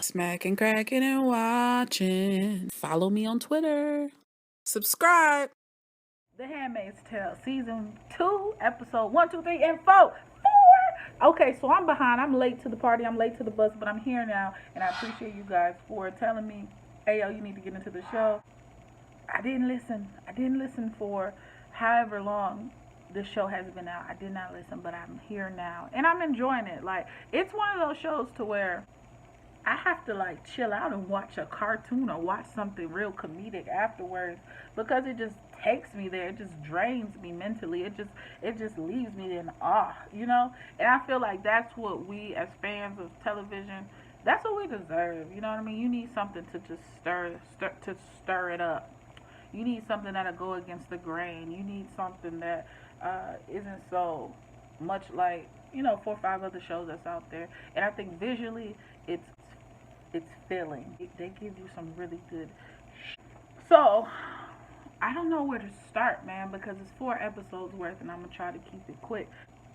Smacking, cracking, and watching. Follow me on Twitter. Subscribe. The Handmaid's Tale, Season 2, Episode 1, 2, 3, and 4. 4! Okay, so I'm behind. I'm late to the party. I'm late to the bus, but I'm here now, and I appreciate you guys for telling me, hey, yo, you need to get into the show. I didn't listen. I didn't listen for however long the show has been out. I did not listen, but I'm here now, and I'm enjoying it. Like, it's one of those shows to where I have to like chill out and watch a cartoon or watch something real comedic afterwards because it just takes me there. It just drains me mentally. It just leaves me in awe, you know? And I feel like that's what we as fans of television, that's what we deserve. You know what I mean? You need something to just stir it up. You need something that'll go against the grain. You need something that isn't so much like, 4 or 5 other shows that's out there. And I think visually it's filling. They give you some really good. So I don't know where to start, man, because it's 4 episodes worth, and I'm gonna try to keep it quick.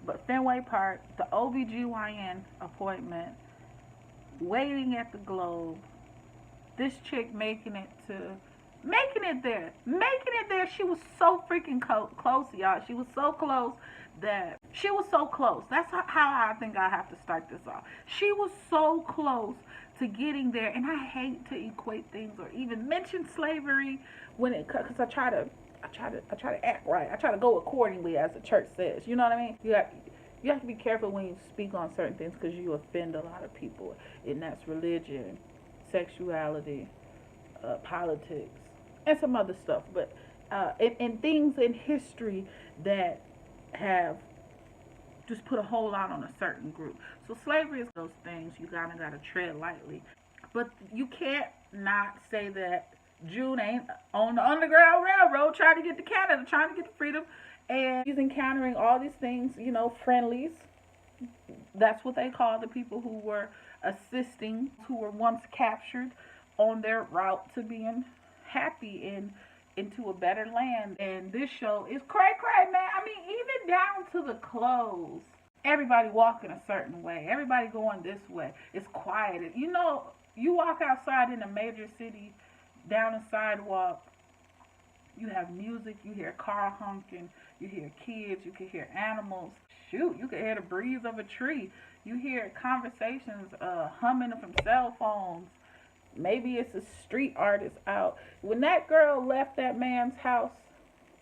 But Fenway Park, the OBGYN appointment, waiting at the Globe, this chick making it there. She was so freaking close, y'all. She was so close. That's how I think I have to start this off. She was so close to getting there, and I hate to equate things or even mention slavery because I try to act right. I try to go accordingly as the church says. You know what I mean? You have to be careful when you speak on certain things because you offend a lot of people, and that's religion, sexuality, politics, and some other stuff. But and things in history that have just put a whole lot on a certain group. So slavery is those things you gotta tread lightly. But you can't not say that June ain't on the Underground Railroad trying to get to Canada, trying to get to freedom. And he's encountering all these things, friendlies. That's what they call the people who were assisting, who were once captured on their route to being happy into a better land. And this show is cray, man. I mean, even down to the clothes. Everybody walking a certain way. Everybody going this way. It's quiet. You walk outside in a major city, down a sidewalk, you have music, you hear car honking, you hear kids, you can hear animals. Shoot, you can hear the breeze of a tree. You hear conversations humming from cell phones. Maybe it's a street artist out. When that girl left that man's house,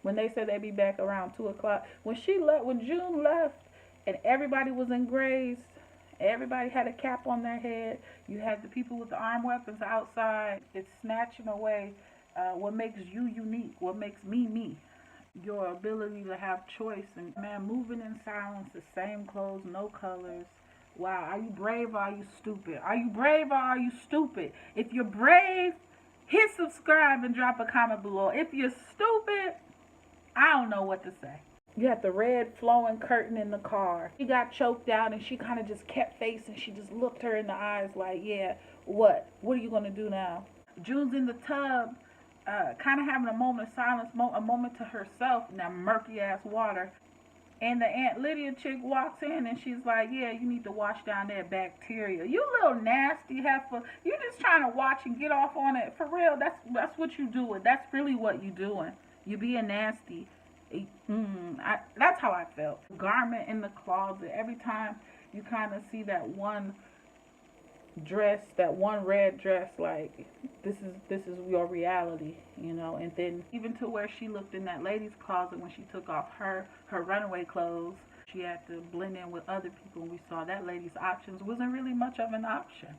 when they said they'd be back around 2 o'clock, when June left, and everybody was engrazed, everybody had a cap on their head. You had the people with the armed weapons outside. It's snatching away what makes you unique, what makes me. Your ability to have choice. And man, moving in silence, the same clothes, no colors. Wow, are you brave or are you stupid? Are you brave or are you stupid? If you're brave, hit subscribe and drop a comment below. If you're stupid, I don't know what to say. You had the red flowing curtain in the car. She got choked out and she kind of just kept facing. She just looked her in the eyes like, yeah, what? What are you going to do now? June's in the tub, kind of having a moment of silence, a moment to herself in that murky ass water. And the Aunt Lydia chick walks in and she's like, yeah, you need to wash down that bacteria. You little nasty heifer. You just trying to watch and get off on it. For real, that's what you doing. That's really what you doing. You being nasty. That's how I felt. Garment in the closet. Every time you kind of see that one dress, that one red dress, like this is your reality, and then even to where she looked in that lady's closet when she took off her runaway clothes, she had to blend in with other people, and we saw that lady's options wasn't really much of an option.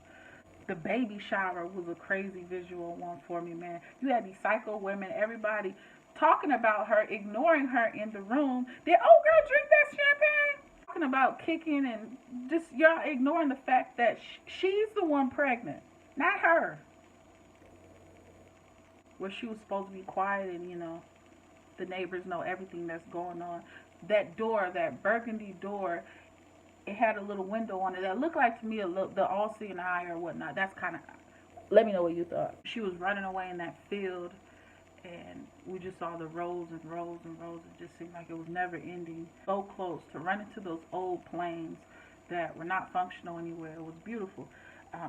The baby shower was a crazy visual one for me, man. You had these psycho women, everybody talking about her, ignoring her in the room. Did old girl drink that champagne? Talking about kicking and just y'all ignoring the fact that she's the one pregnant, not her. Where she was supposed to be quiet and the neighbors know everything that's going on. That door, that burgundy door, it had a little window on it that looked like to me the all-seeing eye or whatnot. That's kind of. Let me know what you thought. She was running away in that field, and we just saw the rows and rows and rows. It just seemed like it was never ending. So close to run into those old planes that were not functional anywhere. It was beautiful.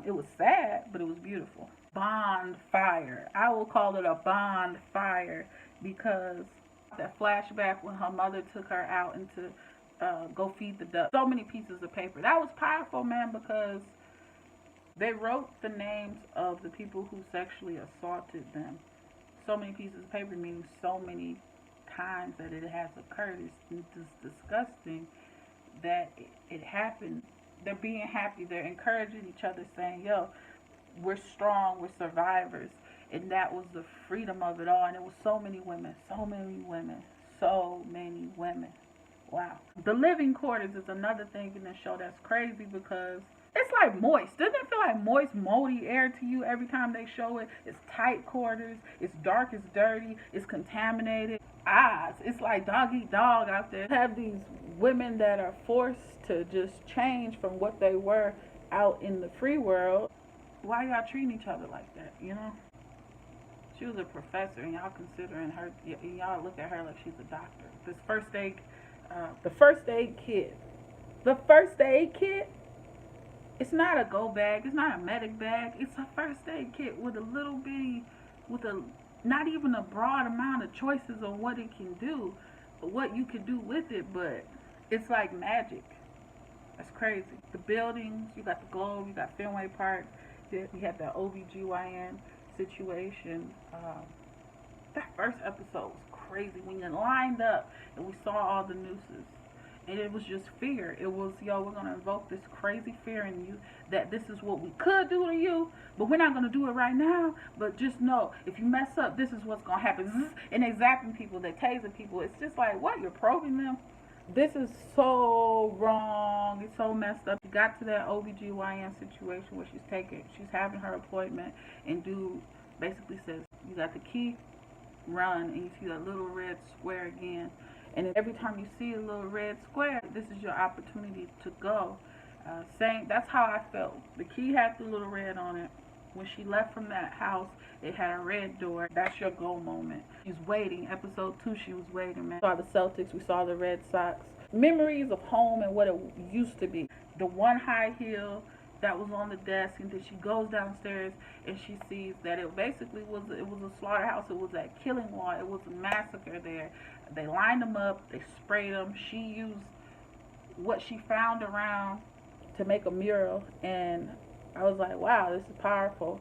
It was sad, but it was beautiful. Bonfire. I will call it a bonfire because that flashback when her mother took her out and to go feed the ducks. So many pieces of paper. That was powerful, man, because they wrote the names of the people who sexually assaulted them. So many pieces of paper, meaning so many times that it has occurred. It's just disgusting that it happened. They're being happy. They're encouraging each other, saying, yo, we're strong, we're survivors. And that was the freedom of it all. And it was so many women, so many women, so many women. Wow. The living quarters is another thing in the show that's crazy because it's like moist. Doesn't it feel like moist, moldy air to you every time they show it? It's tight quarters. It's dark. It's dirty. It's contaminated. It's like dog eat dog out there. You have these women that are forced to just change from what they were out in the free world. Why y'all treating each other like that, you know? She was a professor, and y'all considering her, y'all look at her like she's a doctor. This the first aid kit. The first aid kit, it's not a go bag, it's not a medic bag, it's a first aid kit with a little bitty, not even a broad amount of choices on what it can do, what you can do with it, but it's like magic. That's crazy. The buildings, you got the Globe, you got Fenway Park, we had the OBGYN situation. That first episode was crazy when you lined up and we saw all the nooses. And it was just fear. It was, yo, we're going to invoke this crazy fear in you that this is what we could do to you, but we're not going to do it right now. But just know, if you mess up, this is what's going to happen. And they're zapping people, they're tasing people. It's just like, what? You're probing them? This is so wrong. It's so messed up. She got to that OBGYN situation where she's having her appointment, and dude basically says, you got the key, run, and you see that little red square again. And every time you see a little red square, this is your opportunity to go. That's how I felt. The key had the little red on it. When she left from that house, it had a red door. That's your go moment. She's waiting. Episode 2, she was waiting, man. We saw the Celtics. We saw the Red Sox. Memories of home and what it used to be. The one high heel that was on the desk, and then she goes downstairs and she sees that it basically was a slaughterhouse. It was that killing wall. It was a massacre there. They lined them up. They sprayed them. She used what she found around to make a mural, and I was like, wow, this is powerful.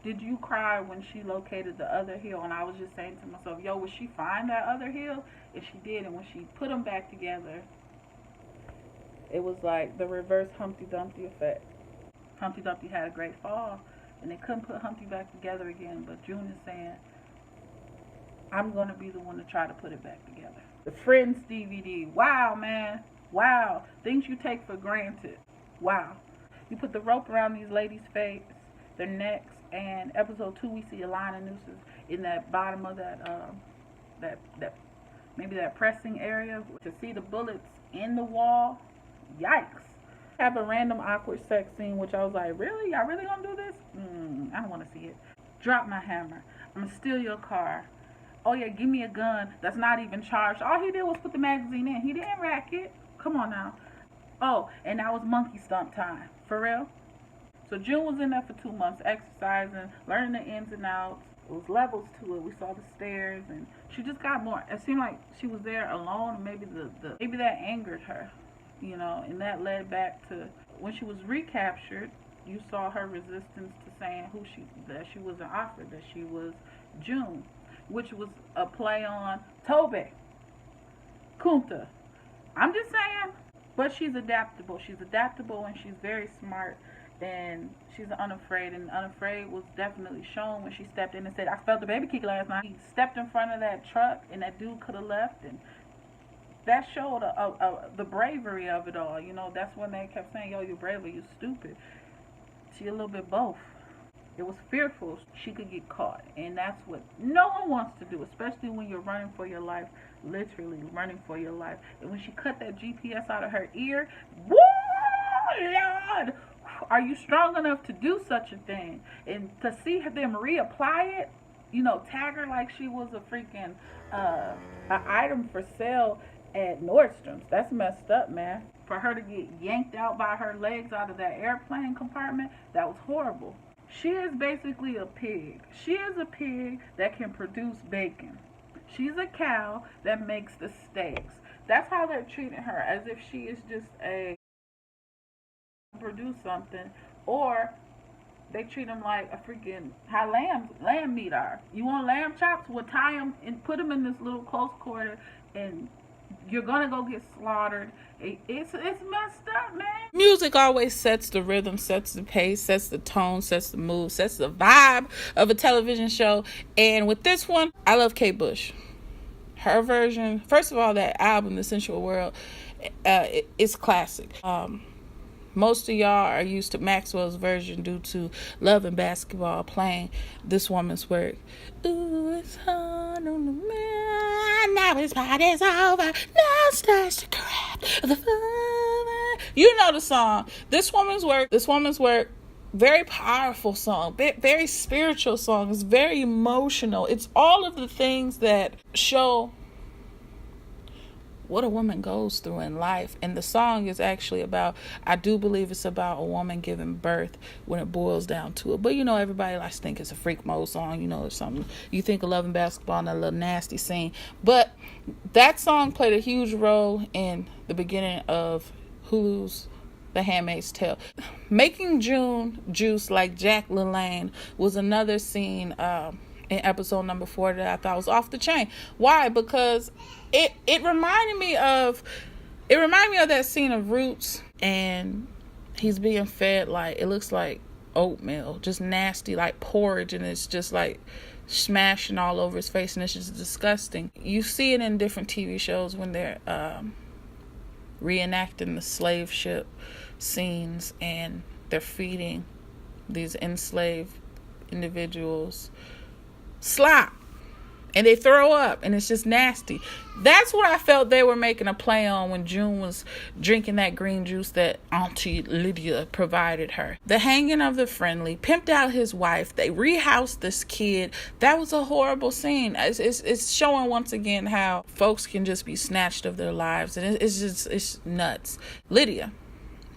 Did you cry when she located the other hill? And I was just saying to myself, yo, would she find that other hill? And she did. And when she put them back together, it was like the reverse Humpty Dumpty effect. Humpty Dumpty had a great fall, and they couldn't put Humpty back together again. But June is saying, I'm going to be the one to try to put it back together. The Friends DVD. Wow, man. Wow. Things you take for granted. Wow. You put the rope around these ladies' face, their necks, and episode 2 we see a line of nooses in that bottom of that maybe that pressing area. To see the bullets in the wall, yikes. Have a random awkward sex scene, which I was like, really? Y'all really gonna do this? I don't want to see it. Drop my hammer. I'm gonna steal your car. Oh yeah, give me a gun that's not even charged. All he did was put the magazine in. He didn't rack it. Come on now. Oh, and that was monkey stump time. For real? So June was in there for 2 months, exercising, learning the ins and outs. It was levels to it. We saw the stairs, and she just got more. It seemed like she was there alone, and maybe maybe that angered her, you know, and that led back to when she was recaptured. You saw her resistance to saying that she wasn't offered, that she was June, which was a play on Tobe, Kunta. I'm just saying, but she's adaptable. She's adaptable, and she's very smart. And she's unafraid, and unafraid was definitely shown when she stepped in and said, I felt the baby kick last night. He stepped in front of that truck, and that dude could have left, and that showed the bravery of it all. You know, that's when they kept saying, yo, you're brave or you're stupid. She a little bit both. It was fearful she could get caught, and that's what no one wants to do, especially when you're running for your life, literally running for your life. And when she cut that GPS out of her ear, woo, Lord! Are you strong enough to do such a thing? And to see them reapply it, you know, tag her like she was a freaking an item for sale, at Nordstrom's. That's messed up, man. For her to get yanked out by her legs out of that airplane compartment, that was horrible. She is basically a pig. She is a pig that can produce bacon. She's a cow that makes the steaks. That's how they're treating her, as if she is just a produce something, or they treat them like a freaking how lamb meat are. You want lamb chops? We'll tie them and put them in this little close quarter, and you're gonna go get slaughtered. It's messed up, man. Music always sets the rhythm, sets the pace, sets the tone, sets the mood, sets the vibe of a television show. And with this one, I love Kate Bush. Her version, first of all, that album, The Sensual World, it's classic. Most of y'all are used to Maxwell's version due to Love and Basketball playing this woman's work. Ooh, it's hard on the man. Now his party's over. Now starts to crap. The fun. You know the song. This woman's work. Very powerful song. Very spiritual song. It's very emotional. It's all of the things that show what a woman goes through in life. And the song is actually about, I do believe it's about a woman giving birth when it boils down to it. But you know, everybody likes to think it's a freak mode song, you know, or something. You think of Love and Basketball and that little nasty scene. But that song played a huge role in the beginning of Hulu's The Handmaid's Tale. Making June juice like Jack LaLanne was another scene in episode number 4 that I thought was off the chain. Why? Because it reminded me of that scene of Roots, and he's being fed like, it looks like oatmeal, just nasty, like porridge, and it's just like smashing all over his face, and it's just disgusting. You see it in different TV shows when they're reenacting the slave ship scenes, and they're feeding these enslaved individuals slop, and they throw up, and it's just nasty. That's what I felt they were making a play on when June was drinking that green juice that Auntie Lydia provided her. The hanging of the friendly, pimped out his wife, they rehoused this kid. That was a horrible scene. It's showing once again how folks can just be snatched of their lives, and it's nuts. Lydia,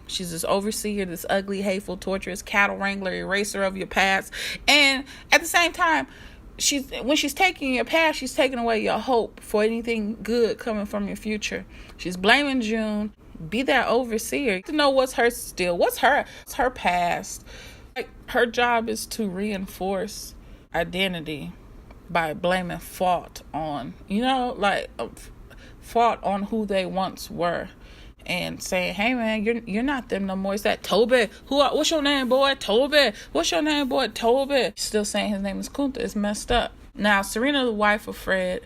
she's this overseer, this ugly, hateful, torturous cattle wrangler, eraser of your past. And at the same time, when she's taking your past, she's taking away your hope for anything good coming from your future. She's blaming June. Be that overseer to know what's her past. Like, her job is to reinforce identity by blaming fault on, fault on who they once were. And saying, hey man, you're not them no more. It's that Toby. What's your name, boy? Toby. What's your name, boy? Toby. Still saying his name is Kunta. It's messed up. Now, Serena, the wife of Fred,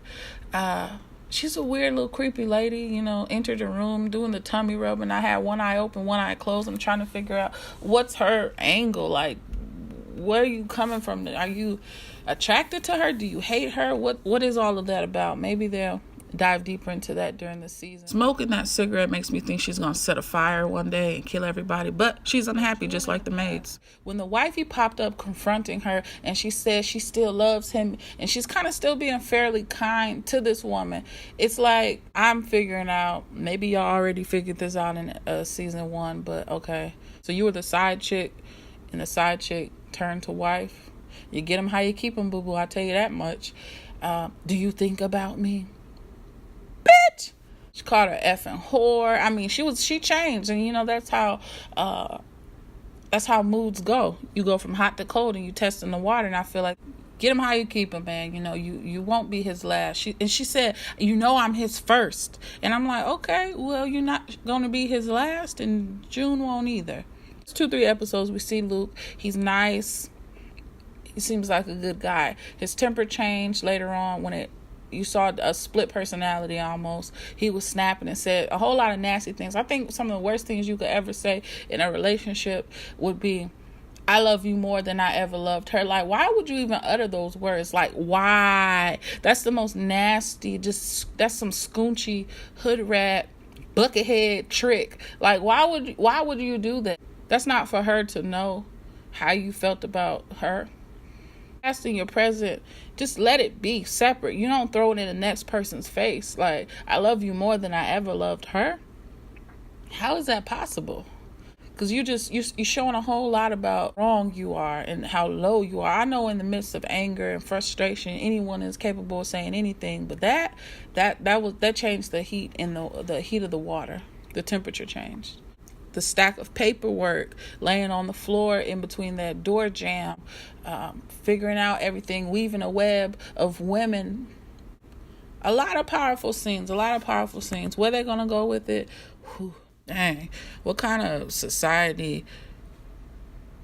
she's a weird little creepy lady, entered the room doing the tummy rub, and I had one eye open, one eye closed. I'm trying to figure out what's her angle. Like, where are you coming from? Are you attracted to her? Do you hate her? What is all of that about? Maybe they'll dive deeper into that during the season. Smoking that cigarette makes me think she's gonna set a fire one day and kill everybody, but she's unhappy just like the maids. When the wifey popped up confronting her, and she says she still loves him, and she's kind of still being fairly kind to this woman, it's like, I'm figuring out, maybe y'all already figured this out in season 1, but okay. So you were the side chick, and the side chick turned to wife. You get them how you keep them, boo-boo, I'll tell you that much. Do you think about me? Bitch! She called her effing whore. I mean, she changed, and that's how moods go. You go from hot to cold, and you test in the water. And I feel like, get him how you keep him, man. You won't be his last. She said, I'm his first. And I'm like, okay, well, you're not gonna be his last, and June won't either. It's 2-3 episodes. We see Luke. He's nice. He seems like a good guy. His temper changed later on when you saw a split personality almost. He was snapping and said a whole lot of nasty things. I think some of the worst things you could ever say in a relationship would be, I love you more than I ever loved her. Like, why would you even utter those words? Like, why? That's the most nasty, that's some scoonchy hood rat buckethead trick. Like, why would you do that? That's not for her to know how you felt about her. past and your present, just let it be separate. You don't throw it in the next person's face. Like, I love you more than I ever loved her. How is that possible? Because you're showing a whole lot about how wrong you are and how low you are. I know in the midst of anger and frustration, anyone is capable of saying anything, but that changed the heat in the heat of the water. The temperature changed. The stack of paperwork laying on the floor in between that door jamb, figuring out everything, weaving a web of women. A lot of powerful scenes. Where they're gonna go with it? Whew. Dang, what kind of society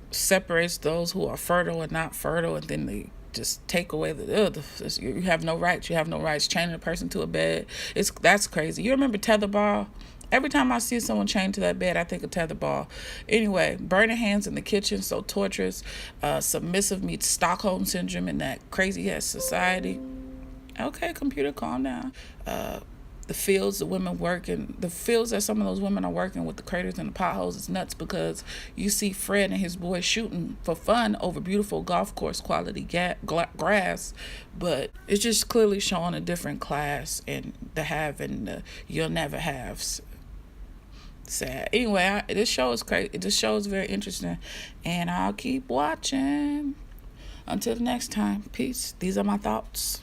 separates those who are fertile and not fertile, and then they just take away you have no rights. You have no rights. Chaining a person to a bed, that's crazy. You remember tetherball? Every time I see someone chained to that bed, I think of tetherball. Anyway, burning hands in the kitchen, so torturous. Submissive meets Stockholm syndrome in that crazy ass society. Okay, computer, calm down. The fields the women work in, the fields that some of those women are working with, the craters and the potholes, is nuts, because you see Fred and his boys shooting for fun over beautiful golf course quality grass, but it's just clearly showing a different class and the have and the you'll never haves. Sad. Anyway, this show is crazy. This show is very interesting, and I'll keep watching. Until next time, peace. These are my thoughts.